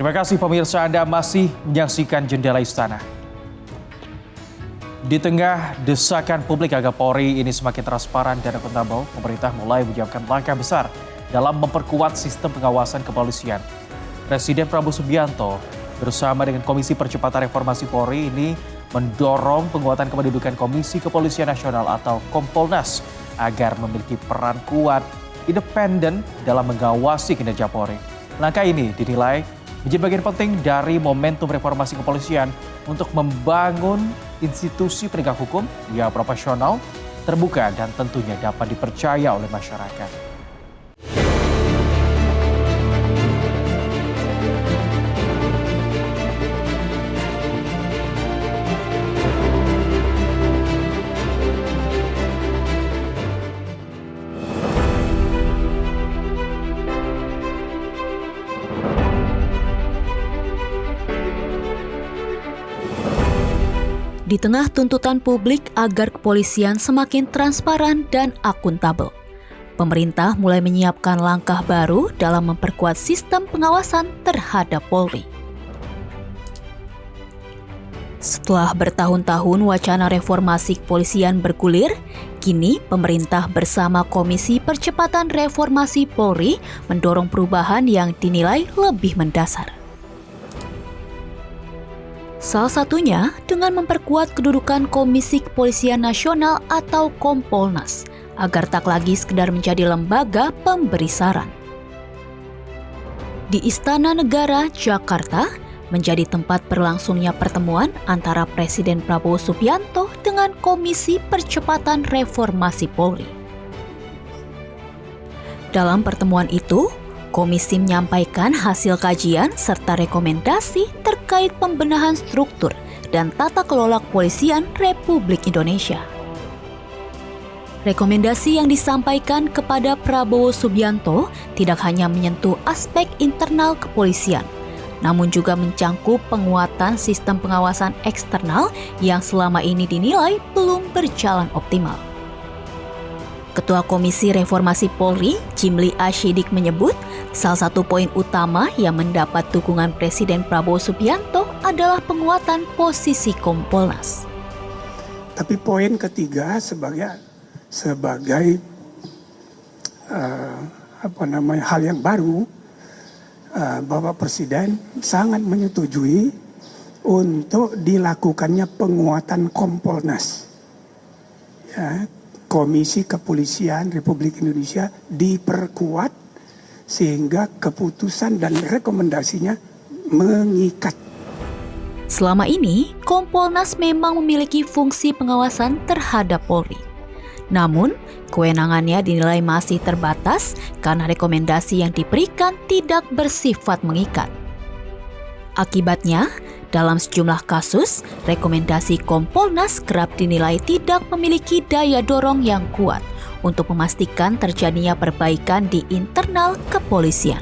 Terima kasih pemirsa, Anda masih menyaksikan Jendela Istana. Di tengah desakan publik agar Polri ini semakin transparan dan akuntabel, pemerintah mulai menyiapkan langkah besar dalam memperkuat sistem pengawasan kepolisian. Presiden Prabowo Subianto bersama dengan Komisi Percepatan Reformasi Polri ini mendorong penguatan kependudukan Komisi Kepolisian Nasional atau Kompolnas agar memiliki peran kuat, independen dalam mengawasi kinerja Polri. Langkah ini dinilai menjadi bagian penting dari momentum reformasi kepolisian untuk membangun institusi penegak hukum yang profesional, terbuka, dan tentunya dapat dipercaya oleh masyarakat. Di tengah tuntutan publik agar kepolisian semakin transparan dan akuntabel, pemerintah mulai menyiapkan langkah baru dalam memperkuat sistem pengawasan terhadap Polri. Setelah bertahun-tahun wacana reformasi kepolisian bergulir, kini pemerintah bersama Komisi Percepatan Reformasi Polri mendorong perubahan yang dinilai lebih mendasar. Salah satunya dengan memperkuat kedudukan Komisi Kepolisian Nasional atau Kompolnas agar tak lagi sekedar menjadi lembaga pemberi saran. Di Istana Negara, Jakarta, menjadi tempat berlangsungnya pertemuan antara Presiden Prabowo Subianto dengan Komisi Percepatan Reformasi Polri. Dalam pertemuan itu, Komisi menyampaikan hasil kajian serta rekomendasi terkait pembenahan struktur dan tata kelola kepolisian Republik Indonesia. Rekomendasi yang disampaikan kepada Prabowo Subianto tidak hanya menyentuh aspek internal kepolisian, namun juga mencangkup penguatan sistem pengawasan eksternal yang selama ini dinilai belum berjalan optimal. Ketua Komisi Reformasi Polri, Jimli Ashidik menyebut, salah satu poin utama yang mendapat dukungan Presiden Prabowo Subianto adalah penguatan posisi Kompolnas. Tapi poin ketiga sebagai hal yang baru, Bapak Presiden sangat menyetujui untuk dilakukannya penguatan Kompolnas. Ya, Komisi Kepolisian Republik Indonesia diperkuat sehingga keputusan dan rekomendasinya mengikat. Selama ini, Kompolnas memang memiliki fungsi pengawasan terhadap Polri. Namun, kewenangannya dinilai masih terbatas karena rekomendasi yang diberikan tidak bersifat mengikat. Akibatnya, dalam sejumlah kasus, rekomendasi Kompolnas kerap dinilai tidak memiliki daya dorong yang kuat untuk memastikan terjadinya perbaikan di internal kepolisian.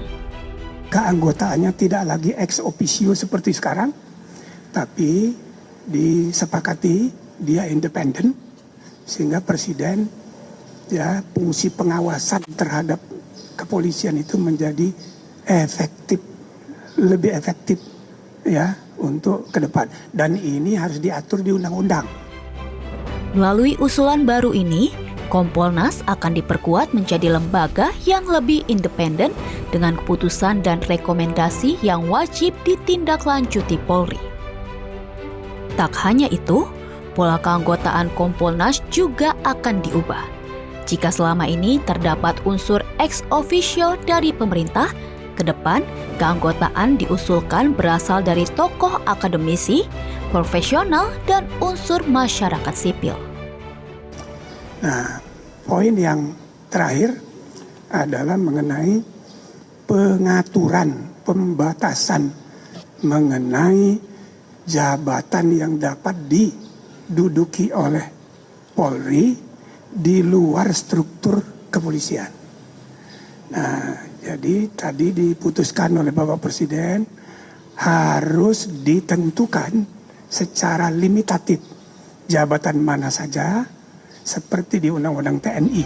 Keanggotaannya tidak lagi ex officio seperti sekarang, tapi disepakati dia independen, sehingga Presiden fungsi pengawasan terhadap kepolisian itu menjadi lebih efektif untuk ke depan. Dan ini harus diatur di undang-undang. Melalui usulan baru ini, Kompolnas akan diperkuat menjadi lembaga yang lebih independen dengan keputusan dan rekomendasi yang wajib ditindaklanjuti Polri. Tak hanya itu, pola keanggotaan Kompolnas juga akan diubah. Jika selama ini terdapat unsur ex officio dari pemerintah, ke depan keanggotaan diusulkan berasal dari tokoh akademisi, profesional, dan unsur masyarakat sipil. Nah, poin yang terakhir adalah mengenai pengaturan, pembatasan mengenai jabatan yang dapat diduduki oleh Polri di luar struktur kepolisian. Nah, jadi tadi diputuskan oleh Bapak Presiden harus ditentukan secara limitatif jabatan mana saja seperti di Undang-Undang TNI.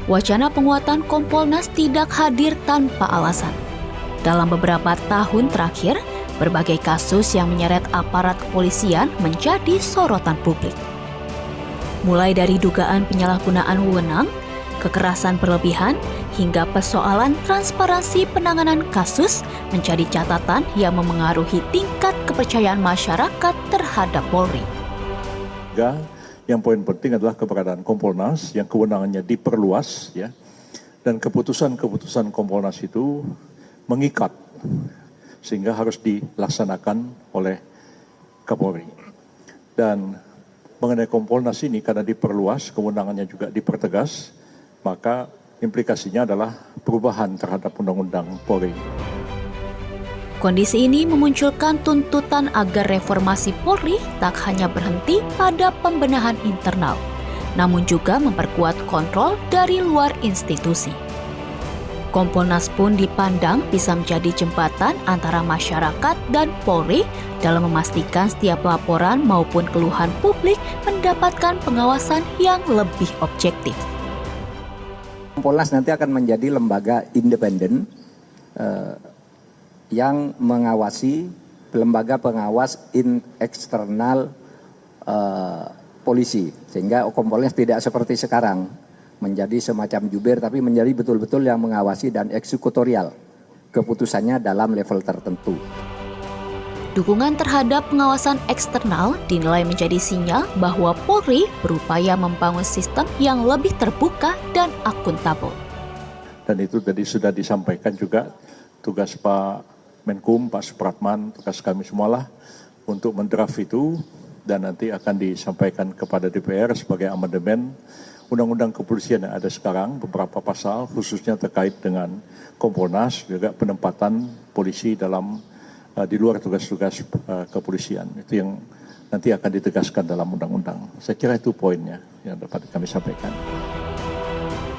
Wacana penguatan Kompolnas tidak hadir tanpa alasan. Dalam beberapa tahun terakhir, berbagai kasus yang menyeret aparat kepolisian menjadi sorotan publik. Mulai dari dugaan penyalahgunaan wewenang, kekerasan berlebihan, hingga persoalan transparansi penanganan kasus menjadi catatan yang memengaruhi tingkat kepercayaan masyarakat terhadap Polri. Yang poin penting adalah keberadaan Kompolnas yang kewenangannya diperluas, ya, dan keputusan-keputusan Kompolnas itu mengikat sehingga harus dilaksanakan oleh Kapolri. Dan mengenai Kompolnas ini karena diperluas, kewenangannya juga dipertegas, maka implikasinya adalah perubahan terhadap Undang-Undang Polri. Kondisi ini memunculkan tuntutan agar reformasi Polri tak hanya berhenti pada pembenahan internal, namun juga memperkuat kontrol dari luar institusi. Kompolnas pun dipandang bisa menjadi jembatan antara masyarakat dan Polri dalam memastikan setiap laporan maupun keluhan publik mendapatkan pengawasan yang lebih objektif. Kompolnas nanti akan menjadi lembaga independen yang mengawasi, lembaga pengawas eksternal polisi, sehingga Kompolnas tidak seperti sekarang menjadi semacam jubir, tapi menjadi betul-betul yang mengawasi dan eksekutorial keputusannya dalam level tertentu. Dukungan terhadap pengawasan eksternal dinilai menjadi sinyal bahwa Polri berupaya membangun sistem yang lebih terbuka dan akuntabel. Dan itu tadi sudah disampaikan juga tugas Pak Menkum, Pak Supratman, tugas kami semualah untuk mendraft itu dan nanti akan disampaikan kepada DPR sebagai amandemen Undang-Undang Kepolisian yang ada sekarang, beberapa pasal khususnya terkait dengan Kompolnas, juga penempatan polisi dalam di luar tugas-tugas kepolisian. Itu yang nanti akan ditegaskan dalam undang-undang. Saya kira itu poinnya yang dapat kami sampaikan.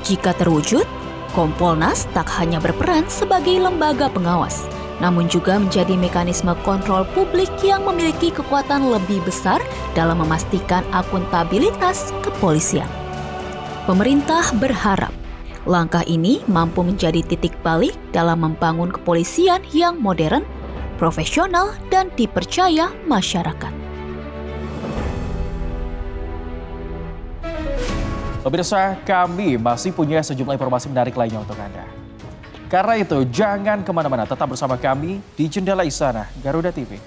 Jika terwujud, Kompolnas tak hanya berperan sebagai lembaga pengawas, namun juga menjadi mekanisme kontrol publik yang memiliki kekuatan lebih besar dalam memastikan akuntabilitas kepolisian. Pemerintah berharap langkah ini mampu menjadi titik balik dalam membangun kepolisian yang modern, profesional, dan dipercaya masyarakat. Pemirsa, kami masih punya sejumlah informasi menarik lainnya untuk Anda. Karena itu, jangan kemana-mana, tetap bersama kami di Jendela Istana Garuda TV.